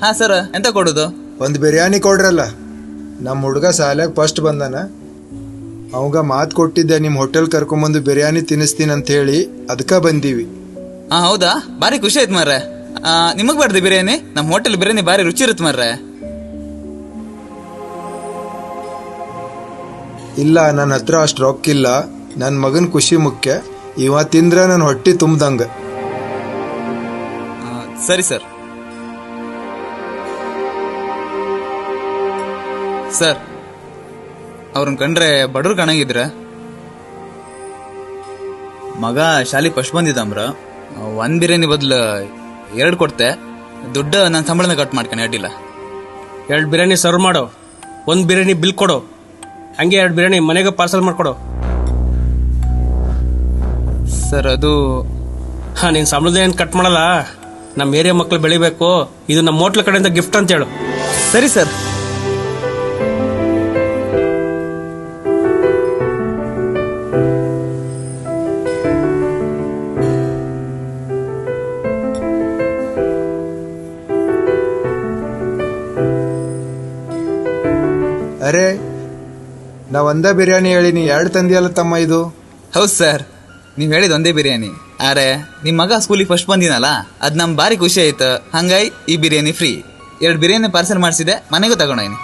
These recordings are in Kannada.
ಹಾ ಸರ್, ಎಂತ ಕೊಡೋದು? ಒಂದು ಬಿರಿಯಾನಿ ಕೊಡ್ರಲ್ಲ. ನಮ್ಮ ಹುಡುಗ ಶಾಲ್ಯಾಗ ಫಸ್ಟ್ ಬಂದಾನ. ಅವಾಗ ಮಾತು ಕೊಟ್ಟಿದ್ದೆ ನಿಮ್ಮ ಹೋಟೆಲ್ ಕರ್ಕೊಂಬಂದು ಬಿರಿಯಾನಿ ತಿನ್ನಿಸ್ತೀನಿ ಅಂತ ಹೇಳಿ, ಅದಕ್ಕೆ ಬಂದೀವಿ. ಹಾ ಹೌದಾ, ಭಾರಿ ಖುಷಿ ಆಯ್ತು ಮಾರ್ರೆ. ನಿಮಗ್ ಬರ್ದಿ ಬಿರಿಯಾನಿ? ನಮ್ಮ ಹೋಟೆಲ್ ಬಿರಿಯಾನಿ ಭಾರಿ ರುಚಿ ಇರುತ್ತೆ ಮಾರ್ರೆ. ಇಲ್ಲ, ನನ್ನ ಹತ್ರ ಅಷ್ಟು ರೊಕ್ಕಿಲ್ಲ. ನನ್ನ ಮಗನ ಖುಷಿ ಮುಖ್ಯ. ಇವ ತಿಂದ್ರೆ ನನ್ನ ಹೊಟ್ಟೆ ತುಂಬ್ದಂಗ. ಸರಿ ಸರ್. ಸರ್, ಅವ್ರನ್ನ ಕಂಡ್ರೆ ಬಡವ್ರು ಕಾಣಂಗಿದ್ರ? ಮಗ ಶಾಲಿ ಫಸ್ಟ್ ಬಂದಿದ್ದಾಮ್ರ. ಒಂದ್ ಬಿರಿಯಾನಿ ಬದಲು 2 ಕೊಡ್ತೆ. ದುಡ್ಡು ನನ್ನ ಸಂಬಳನ ಕಟ್ ಮಾಡ್ಕೊಂಡು ಅಡ್ಡಿಲ್ಲ. 2 ಬಿರಿಯಾನಿ ಸರ್ವ್ ಮಾಡು, 1 ಬಿರಿಯಾನಿ ಬಿಲ್ ಕೊಡು, ಹಂಗೆ 2 ಬಿರಿಯಾನಿ ಮನೆಗೆ ಪಾರ್ಸಲ್ ಮಾಡ್ಕೊಡು. ಸರ್ ಅದು ನೀನು ಸಂಬಳದ ಏನು ಕಟ್ ಮಾಡಲ್ಲ. ನಮ್ಮ ಏರಿಯಾ ಮಕ್ಕಳು ಬೆಳಿಬೇಕು, ಇದು ನಮ್ಮ ಹೋಟ್ಲ್ ಕಡೆಯಿಂದ ಗಿಫ್ಟ್ ಅಂತ ಹೇಳು. ಸರಿ ಸರ್. ಅರೆ, ನಾ ಒಂದೇ ಬಿರಿಯಾನಿ ಹೇಳಿನಿ, 2 ತಂದಿಯಲ್ಲ ತಮ್ಮ ಇದು. ಹೌದು ಸರ್, ನೀವ್ ಹೇಳಿದ ಒಂದೇ ಬಿರಿಯಾನಿ. ಆರೆ ನಿಮ್ ಮಗ ಸ್ಕೂಲಿಗೆ ಫಸ್ಟ್ ಬಂದಿನಲ್ಲ, ಅದ್ ನಮ್ ಭಾರಿ ಖುಷಿ ಆಯ್ತು. ಹಂಗಾಗಿ ಈ ಬಿರಿಯಾನಿ ಫ್ರೀ. 2 ಬಿರಿಯಾನಿ ಪಾರ್ಸಲ್ ಮಾಡಿಸಿದೆ, ಮನೆಗೂ ತಗೊಂಡೋಯ್ನಿ.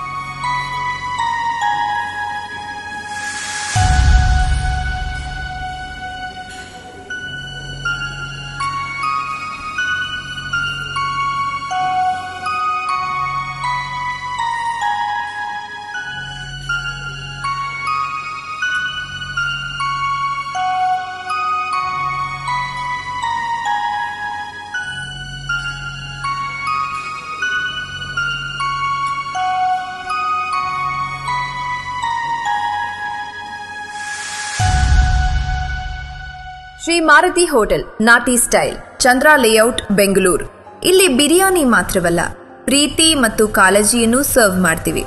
ಶ್ರೀ ಮಾರುತಿ ಹೋಟೆಲ್, ನಾಟಿ ಸ್ಟೈಲ್, ಚಂದ್ರ ಲೇಔಟ್, ಬೆಂಗಳೂರು. ಇಲ್ಲಿ ಬಿರಿಯಾನಿ ಮಾತ್ರವಲ್ಲ, ಪ್ರೀತಿ ಮತ್ತು ಕಾಳಜಿಯನ್ನು ಸರ್ವ್ ಮಾಡ್ತೀವಿ.